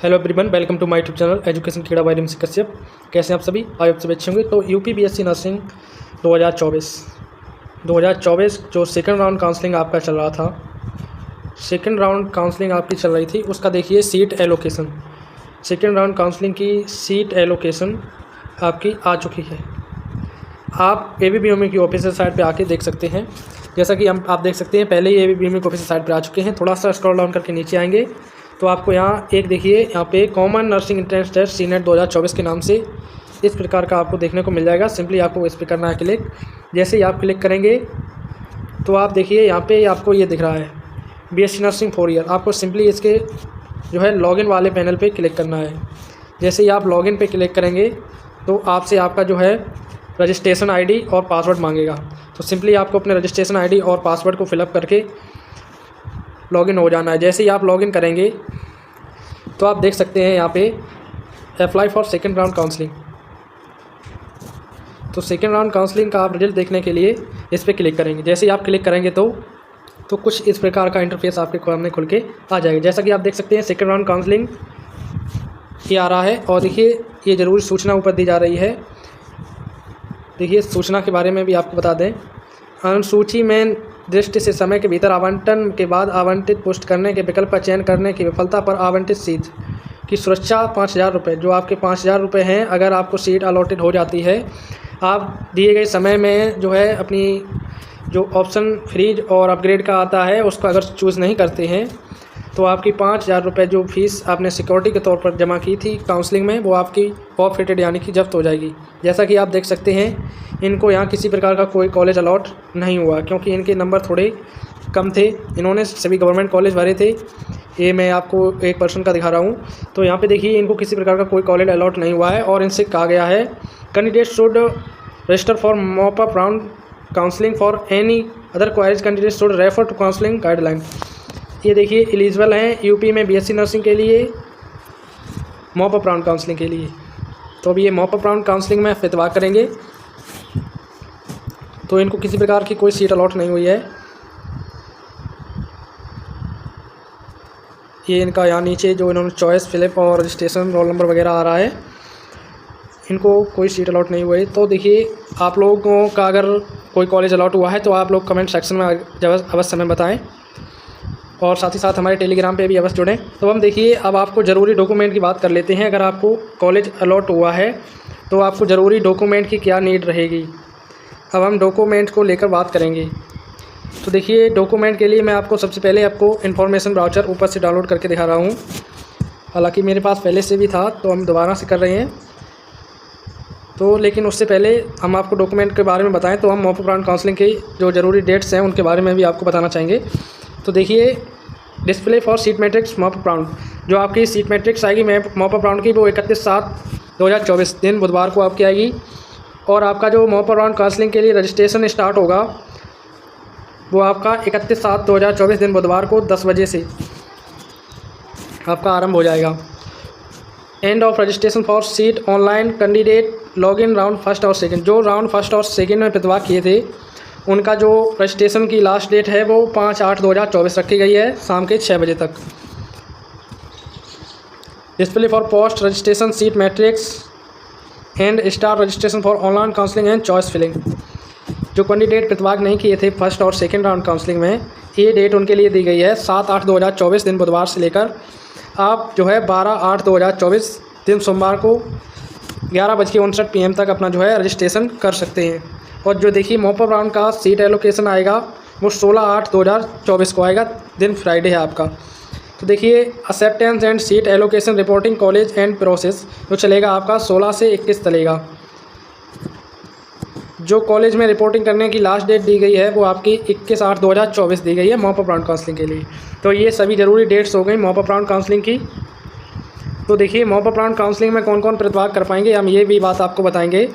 Hello everyone, welcome to my YouTube channel education कीड़ा by Rimsi Kashyap. कैसे हैं आप सभी? आई आप सभी अच्छे होंगे। तो यूपी बीएससी नर्सिंग 2024 जो सेकंड राउंड काउंसलिंग आपका चल रहा था, सेकंड राउंड काउंसलिंग आपकी चल रही थी, उसका देखिए seat allocation, second round counselling की सीट एलोकेशन आपकी आ चुकी है। आप ABBME की ऑफिशियल साइट पे आके देख सकते हैं। जैसा कि आप देख सकते हैं, पहले ही ABBME की ऑफिशियल साइट पे आ चुके हैं। थोड़ा सा स्क्रॉल डाउन करके नीचे आएंगे तो आपको यहाँ एक देखिए, यहाँ पे common nursing entrance test CNET 2024 के नाम से इस प्रकार का आपको देखने को मिल जाएगा। सिंपली आपको इस पर करना है क्लिक। जैसे ही आप क्लिक करेंगे तो आप देखिए यहाँ पे आपको ये दिख रहा है BSc नर्सिंग 4 ईयर। आपको सिंपली इसके जो है लॉगिन वाले पैनल पे क्लिक करना है। जैसे ही आप लॉगिन पे क्लिक करेंगे तो आपसे आपका जो है रजिस्ट्रेशन ID और पासवर्ड मांगेगा। तो सिंपली आपको अपने रजिस्ट्रेशन ID और पासवर्ड को फिलअप करके लॉगिन हो जाना है। जैसे ही आप लॉगिन करेंगे तो आप देख सकते हैं यहाँ पे apply for second round counselling. तो सेकंड राउंड काउंसलिंग का आप रिजल्ट देखने के लिए इस पर क्लिक करेंगे। जैसे ही आप क्लिक करेंगे तो कुछ इस प्रकार का इंटरफेस आपके सामने खुल के आ जाएगा। जैसा कि आप देख सकते हैं सेकंड राउंड काउंसलिंग ये आ रहा है और देखिए ये ज़रूरी सूचना ऊपर दी जा रही है। देखिए सूचना के बारे में भी आपको बता दें, अनुसूची में दृष्टि से समय के भीतर आवंटन के बाद आवंटित पोस्ट करने के विकल्प का चयन करने की विफलता पर आवंटित सीट की सुरक्षा 5,000 रुपये। जो आपके 5,000 रुपये हैं, अगर आपको सीट अलॉटेड हो जाती है, आप दिए गए समय में जो है अपनी जो ऑप्शन फ्रीज और अपग्रेड का आता है उसको अगर चूज़ नहीं करते हैं तो आपकी 5,000 रुपये जो फीस आपने सिक्योरिटी के तौर पर जमा की थी काउंसलिंग में, वो आपकी फॉरफिटेड यानी कि जब्त हो जाएगी। जैसा कि आप देख सकते हैं, इनको यहाँ किसी प्रकार का कोई कॉलेज अलॉट नहीं हुआ क्योंकि इनके नंबर थोड़े कम थे। इन्होंने सभी गवर्नमेंट कॉलेज भरे थे। ये मैं आपको एक पर्सन का दिखा रहा हूँ। तो यहाँ पे देखिए इनको किसी प्रकार का कोई कॉलेज अलॉट नहीं हुआ है और इनसे कहा गया है candidate should register for mop up round counselling for any other queries candidate should refer to counselling guideline. ये देखिए एलिजिबल हैं यूपी में BSc नर्सिंग के लिए मॉप अप राउंड काउंसलिंग के लिए। तो अभी ये मॉप अप राउंड काउंसलिंग में इतवा करेंगे तो इनको किसी प्रकार की कोई सीट अलॉट नहीं हुई है। ये इनका यहाँ नीचे जो इन्होंने चॉइस फिलिप और रजिस्ट्रेशन रोल नंबर वगैरह आ रहा है, इनको कोई सीट अलॉट नहीं हुई। तो देखिए आप लोगों का अगर कोई कॉलेज अलॉट हुआ है तो आप लोग कमेंट सेक्शन में अवश्य हमें बताएं और साथ ही साथ हमारे टेलीग्राम पे भी अवश्य जुड़ें। तो हम देखिए अब आपको ज़रूरी डॉक्यूमेंट की बात कर लेते हैं। अगर आपको कॉलेज अलॉट हुआ है तो आपको ज़रूरी डॉक्यूमेंट की क्या नीड रहेगी, अब हम डॉक्यूमेंट को लेकर बात करेंगे। तो देखिए डॉक्यूमेंट के लिए मैं आपको सबसे पहले आपको इन्फॉर्मेशन ब्राउचर ऊपर से डाउनलोड करके दिखा रहा हूँ। हालांकि मेरे पास पहले से भी था तो हम दोबारा से कर रहे हैं। तो लेकिन उससे पहले हम आपको डॉक्यूमेंट के बारे में बताएं तो हम मॉप अप राउंड काउंसलिंग की जो ज़रूरी डेट्स हैं उनके बारे में भी आपको बताना चाहेंगे। तो देखिए display for seat matrix mop up round, जो आपकी सीट मैट्रिक्स आएगी मॉप अप राउंड की, वो 31/7/2024 दिन बुधवार को आपकी आएगी। और आपका जो मॉप अप राउंड काउंसलिंग के लिए रजिस्ट्रेशन स्टार्ट होगा वो आपका 31/7/2024 दिन बुधवार को 10 बजे से आपका आरंभ हो जाएगा। End of registration for seat online candidate login round first और सेकंड, जो राउंड फर्स्ट और सेकंड में प्रतिभा किए थे उनका जो रजिस्ट्रेशन की लास्ट डेट है वो 5/8/2024 रखी गई है शाम के 6 बजे तक। Display for post registration seat matrix and start registration for online counselling and choice filling. जो कैंडिडेट प्रतिभाग नहीं किए थे फर्स्ट और सेकंड राउंड काउंसलिंग में, ये डेट उनके लिए दी गई है 7/8/2024 दिन बुधवार से लेकर आप जो है 12/8/2024 दिन सोमवार को 11:59 PM तक अपना जो है रजिस्ट्रेशन कर सकते हैं। और जो देखिए मॉप अप राउंड का सीट एलोकेशन आएगा वो 16/8/2024 को आएगा, दिन फ्राइडे है आपका। तो देखिए acceptance and seat allocation reporting college and process जो चलेगा आपका 16 से 21 चलेगा। जो कॉलेज में रिपोर्टिंग करने की लास्ट डेट दी गई है वो आपकी 21/8/2024 दी गई है मॉप अप राउंड काउंसलिंग के लिए। तो ये सभी ज़रूरी डेट्स हो गई मॉप अप राउंड काउंसलिंग की। तो देखिए मॉप अप राउंड काउंसलिंग में कौन कौन प्रतिभाग कर पाएंगे, हम ये भी बात आपको बताएंगे।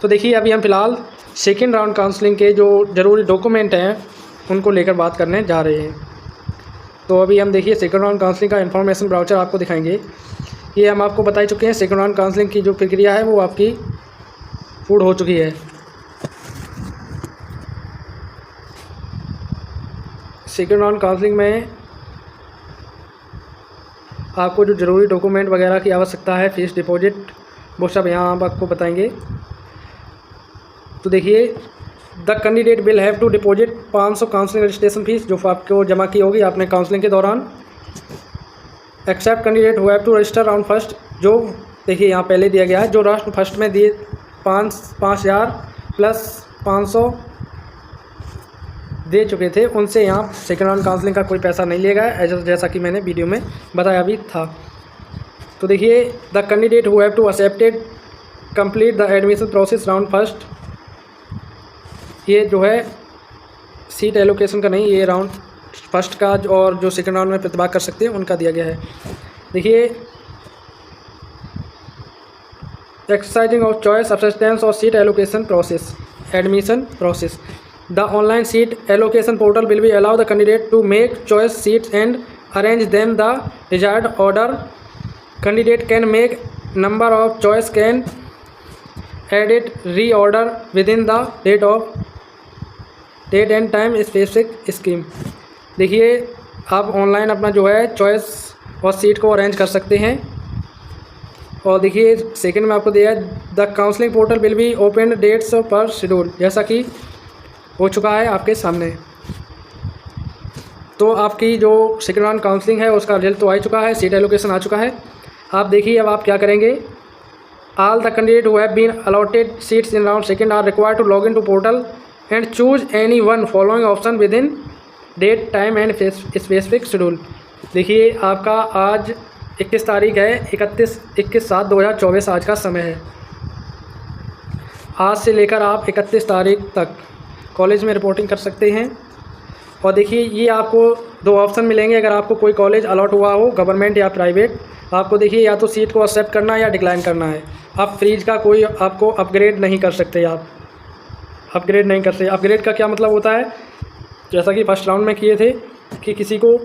तो देखिए अभी हम फ़िलहाल सेकेंड राउंड काउंसलिंग के जो ज़रूरी डॉक्यूमेंट हैं उनको लेकर बात करने जा रहे हैं। तो अभी हम देखिए सेकेंड राउंड काउंसलिंग का इन्फॉर्मेशन ब्राउचर आपको दिखाएंगे। ये हम आपको बता चुके हैं, सेकेंड राउंड काउंसलिंग की जो प्रक्रिया है वो आपकी पूर्ण हो चुकी है। सेकेंड राउंड काउंसलिंग में आपको जो ज़रूरी डॉक्यूमेंट वगैरह की आवश्यकता है, फीस डिपॉजिट, वो सब यहाँ आप आपको बताएंगे। तो देखिए, the candidate will have to deposit 500 counselling registration fees, जो आपको जमा की होगी आपने काउंसलिंग के दौरान। Except candidate who have to register round first, जो देखिए यहाँ पहले दिया गया है, जो राउंड फर्स्ट में दिए 5,000 प्लस 500 दे चुके थे, उनसे यहाँ सेकेंड राउंड काउंसलिंग का कोई पैसा नहीं लिया गया, जैसा कि मैंने वीडियो में बताया भी था। तो देखिए, the candidate who have to accepted complete the admission process round first, ये जो है सीट एलोकेशन का नहीं, ये राउंड फर्स्ट का और जो सेकेंड राउंड में प्रतिभाग कर सकते हैं उनका दिया गया है। देखिए, एक्सरसाइजिंग ऑफ चॉइस सब्सिस्टेंस और seat allocation process, admission process, the online seat allocation portal will be allow the candidate to make choice seats and arrange them the desired order. Candidate can make number of choice, can edit reorder within the date and time specific scheme. देखिए, आप online अपना जो है choice और seat को arrange कर सकते हैं। और देखिए, सेकंड में आपको दिया है, the counselling portal will be open dates पर शेड्यूल, जैसा कि हो चुका है आपके सामने। तो आपकी जो सेकेंड राउंड काउंसलिंग है उसका रिजल्ट तो आ चुका है, सीट एलोकेशन आ चुका है। आप देखिए अब आप क्या करेंगे। All the candidate who have been allotted seats in round second are required to log in to portal and choose any one following option within date, time and specific schedule. देखिए, आपका आज 21 तारीख है, 21/7/2024 आज का समय है। आज से लेकर आप 31 तारीख तक कॉलेज में रिपोर्टिंग कर सकते हैं। और देखिए, ये आपको 2 ऑप्शन मिलेंगे अगर आपको कोई कॉलेज अलॉट हुआ हो, गवर्नमेंट या प्राइवेट। आपको देखिए, या तो सीट को एक्सेप्ट करना है या डिक्लाइन करना है। आप फ्रीज का कोई आपको अपग्रेड नहीं कर सकते, आप अपग्रेड नहीं कर सकते। अपग्रेड का क्या मतलब होता है, जैसा कि फर्स्ट राउंड में किए थे कि किसी को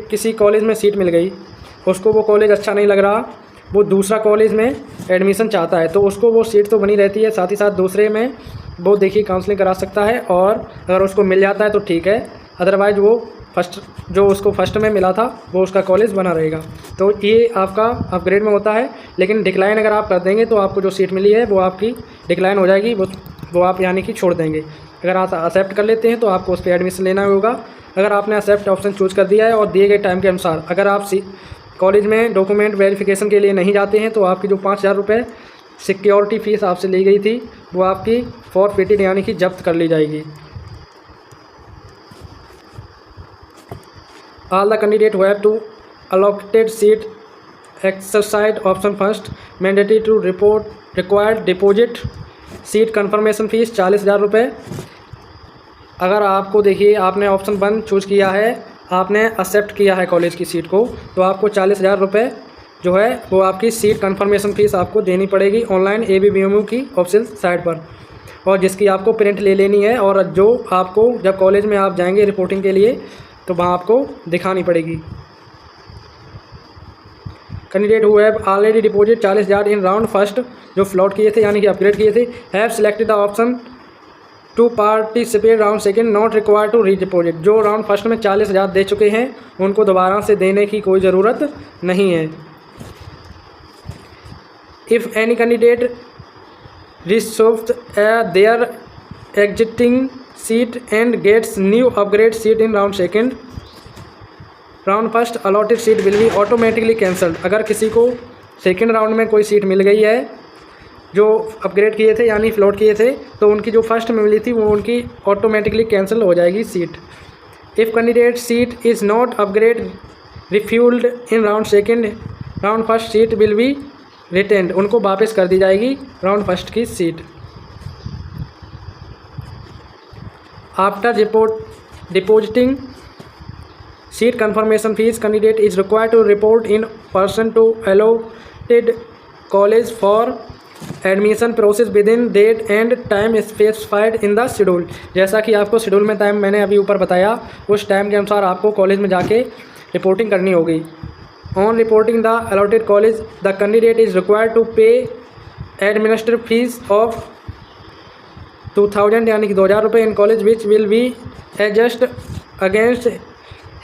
किसी कॉलेज में सीट मिल गई, उसको वो कॉलेज अच्छा नहीं लग रहा, वो दूसरा कॉलेज में एडमिशन चाहता है, तो उसको वो सीट तो बनी रहती है, साथ ही साथ दूसरे में वो देखिए काउंसलिंग करा सकता है। और अगर उसको मिल जाता है तो ठीक है, अदरवाइज़ वो उसको फर्स्ट में मिला था वो उसका कॉलेज बना रहेगा। तो ये आपका अपग्रेड में होता है। लेकिन डिक्लाइन अगर आप कर देंगे तो आपको जो सीट मिली है वो आपकी डिक्लाइन हो जाएगी, वो आप यानी कि छोड़ देंगे। अगर आप एक्सेप्ट कर लेते हैं तो आपको उस पर एडमिशन लेना होगा। अगर आपने एक्सेप्ट ऑप्शन चूज़ कर दिया है और दिए गए टाइम के अनुसार अगर आप कॉलेज में डॉक्यूमेंट वेरिफिकेशन के लिए नहीं जाते हैं तो आपकी जो 5,000 रुपये सिक्योरिटी फ़ीस आपसे ली गई थी वो आपकी फॉरफिटेड यानी कि जब्त कर ली जाएगी। All the candidate who have to allotted seat exercise option first mandatory to report required deposit seat confirmation fees 40,000 रुपये। अगर आपको देखिए आपने ऑप्शन 1 चूज़ किया है, आपने एक्सेप्ट किया है कॉलेज की सीट को, तो आपको 40,000 रुपये जो है वो आपकी सीट कंफर्मेशन फ़ीस आपको देनी पड़ेगी ऑनलाइन ABBMU की ऑफिशियल साइट पर, और जिसकी आपको प्रिंट ले लेनी है। और जो आपको जब कॉलेज में आप जाएंगे रिपोर्टिंग के लिए तो वहाँ आपको दिखानी पड़ेगी। Candidate who have already deposit 40,000 in round first, जो फ्लॉट किए थे यानी कि अपग्रेड किए थे, have selected the option to participate round second not required to redeposit. जो राउंड फर्स्ट में 40,000 दे चुके हैं उनको दोबारा से देने की कोई ज़रूरत नहीं है। If any candidate resolved their exiting seat and gets new upgrade seat in round second round first allotted seat will be automatically cancelled. अगर किसी को सेकेंड राउंड में कोई सीट मिल गई है जो अपग्रेड किए थे यानी फ्लोट किए थे, तो उनकी जो फर्स्ट में मिली थी वो उनकी ऑटोमेटिकली कैंसिल हो जाएगी seat. If candidate seat is not upgrade refuelled in round second round first seat will be retained, उनको वापस कर दी जाएगी राउंड फर्स्ट की seat. After depositing seat confirmation fee candidate is required to report in person to allotted college for admission process within date and time specified in the schedule. जैसा कि आपको schedule में time मैंने अभी ऊपर बताया, उस टाइम के अनुसार आपको कॉलेज में जाके रिपोर्टिंग करनी होगी। On reporting the allotted college the candidate is required to pay administrative fee of 2,000 यानी कि 2,000 रुपये in college which will be adjust against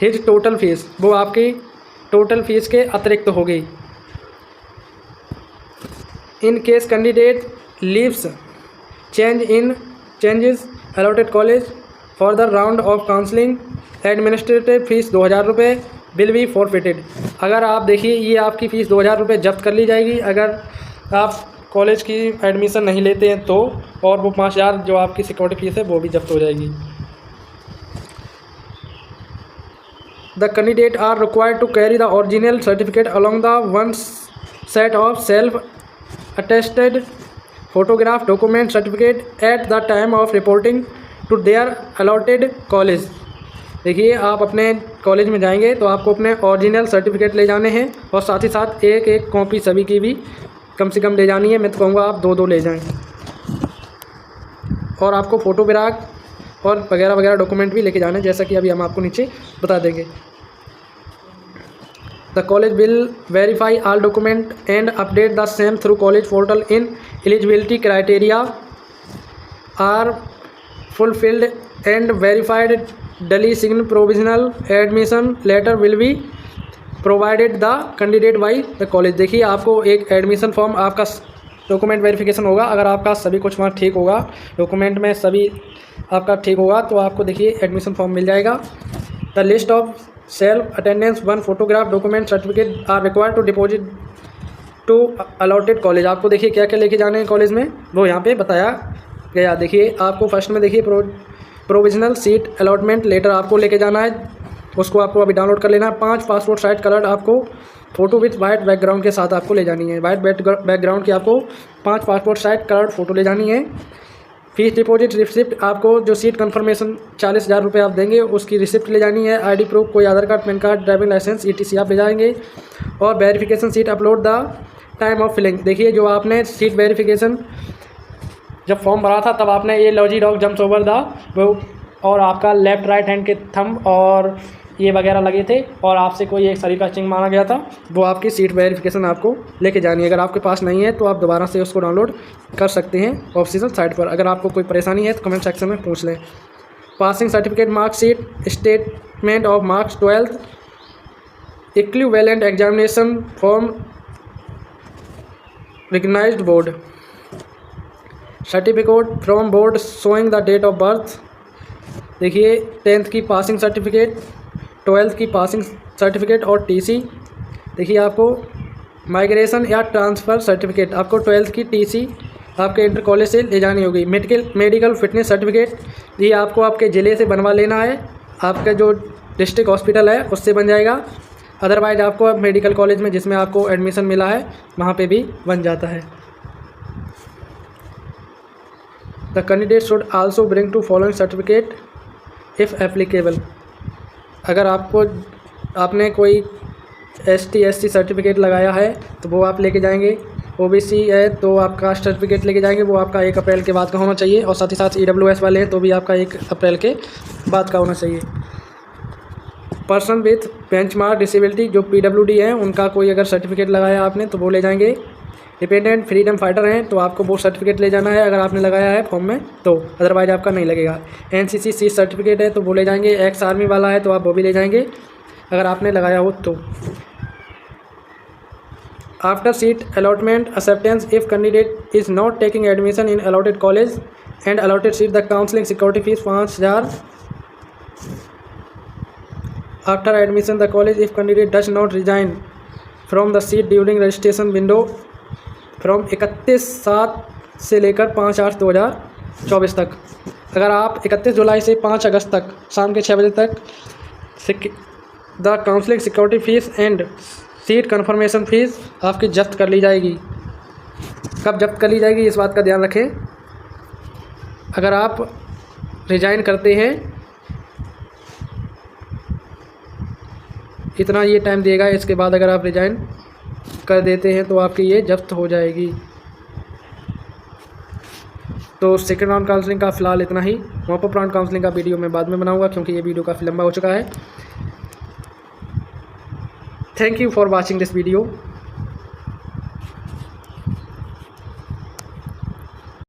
his total fee. वो आपकी टोटल फीस के अतिरिक्त होगी। In case candidate leaves changes allotted college for the round of counselling administrative fee 2000 रुपये will be forfeited. अगर आप देखिए ये आपकी फ़ीस 2000 रुपये जब्त कर ली जाएगी अगर आप कॉलेज की एडमिशन नहीं लेते हैं तो, और वो 5000 जो आपकी सिक्योरिटी फीस है वो भी जब्त हो जाएगी। The candidate are required to carry the original certificate along the one set of self attested photograph document certificate at the time of reporting to their allotted college. देखिए आप अपने कॉलेज में जाएंगे तो आपको अपने ओरिजिनल सर्टिफिकेट ले जाने हैं और साथ ही साथ एक एक कॉपी सभी की भी कम से कम ले जानी है। मैं तो कहूँगा आप 2-2 ले जाएं और आपको फ़ोटोग्राफ और वगैरह वगैरह डॉक्यूमेंट भी लेके जाने हैं, जैसा कि अभी हम आपको नीचे बता देंगे। The college will verify all document and update the same through college portal in eligibility criteria are fulfilled and verified duly sign provisional admission letter will be provided the candidate by the college. देखिए आपको एक admission form आपका document verification होगा, अगर आपका सभी कुछ वहाँ ठीक होगा, डॉक्यूमेंट में सभी आपका ठीक होगा तो आपको देखिए एडमिशन फॉर्म मिल जाएगा। The list of self attendance 1 photograph document certificate are required to deposit to allotted college. आपको देखिए क्या क्या लेके जाने हैं कॉलेज में वो यहाँ पे बताया गया। देखिए आपको फर्स्ट में देखिए प्रोविजनल सीट अलॉटमेंट लेटर आपको लेके जाना है, उसको आपको अभी डाउनलोड कर लेना है। 5 पासपोर्ट साइज कलर आपको फ़ोटो विथ वाइट बैकग्राउंड के साथ आपको ले जानी है। वाइट बैकग्राउंड की आपको 5 पासपोर्ट साइज कलर फ़ोटो ले जानी है। फीस डिपॉजिट रिसिप्ट आपको जो सीट कन्फर्मेशन 40,000 रुपये आप देंगे उसकी रिसिप्ट ले जानी है। आईडी प्रूफ कोई Aadhaar card, PAN card, driving licence ETC आप ले जाएंगे। और verification seat upload the time of filling. देखिए जो आपने सीट वेरिफिकेशन जब फॉर्म भरा था तब आपने ये lazy dog jumps over the वो और आपका लेफ़्ट राइट हैंड के थंब और ये वगैरह लगे थे और आपसे कोई एक शरीर का चिन्ह मांगा गया था, वो आपकी सीट वेरिफिकेशन आपको लेके जानी है। अगर आपके पास नहीं है तो आप दोबारा से उसको डाउनलोड कर सकते हैं ऑफिशियल साइट पर। अगर आपको कोई परेशानी है तो कमेंट सेक्शन में पूछ लें। Passing certificate, marksheet, statement of marks 12th, equivalent examination form recognised board, certificate from board showing the date of birth. देखिए 10th की पासिंग सर्टिफिकेट, 12th की पासिंग सर्टिफिकेट और TC। देखिए आपको माइग्रेशन या ट्रांसफ़र सर्टिफिकेट, आपको 12th की TC आपके इंटर कॉलेज से ले जानी होगी। मेडिकल फिटनेस सर्टिफिकेट ये आपको आपके ज़िले से बनवा लेना है, आपका जो डिस्ट्रिक्ट हॉस्पिटल है उससे बन जाएगा, अदरवाइज आपको मेडिकल कॉलेज में जिसमें आपको एडमिशन मिला है वहाँ पे भी बन जाता है। The candidate should also bring to following certificate if applicable. अगर आपने कोई ST/SC सर्टिफिकेट लगाया है तो वो आप लेके जाएंगे। OBC है तो आप कास्ट सर्टिफिकेट लेके जाएंगे, वो आपका 1 अप्रैल के बाद का होना चाहिए। और साथ ही साथ EWS वाले हैं तो भी आपका 1 अप्रैल के बाद का होना चाहिए। पर्सन विथ बेंचमार्क डिसेबिलिटी जो PWD हैं उनका कोई अगर सर्टिफिकेट लगाया आपने तो वो ले जाएंगे। डिपेंडेंट फ्रीडम फाइटर हैं तो आपको वो सर्टिफिकेट ले जाना है अगर आपने लगाया है फॉर्म में तो, अदरवाइज आपका नहीं लगेगा। NCC सी सर्टिफिकेट है तो वो ले जाएंगे। एक्स आर्मी वाला है तो आप वो भी ले जाएंगे अगर आपने लगाया हो तो। After seat allotment acceptance if candidate is not taking admission in allotted college and allotted seat the counselling security fees 5000 after admission the college if candidate does not resign from the seat during registration window from 31/7 से लेकर 5/8/2024 तक। अगर आप 31 जुलाई से 5 अगस्त तक शाम के 6 बजे तक the counselling security fee and seat confirmation fee आपकी जब्त कर ली जाएगी। कब जब्त कर ली जाएगी इस बात का ध्यान रखें। अगर आप रिजाइन करते हैं इतना ये टाइम देगा, इसके बाद अगर आप रिजाइन कर देते हैं तो आपकी ये जब्त हो जाएगी। तो सेकंड राउंड काउंसलिंग का फ़िलहाल इतना ही। मॉपअप राउंड काउंसलिंग का वीडियो मैं बाद में बनाऊंगा क्योंकि ये वीडियो काफ़ी लंबा हो चुका है। Thank you for watching this video.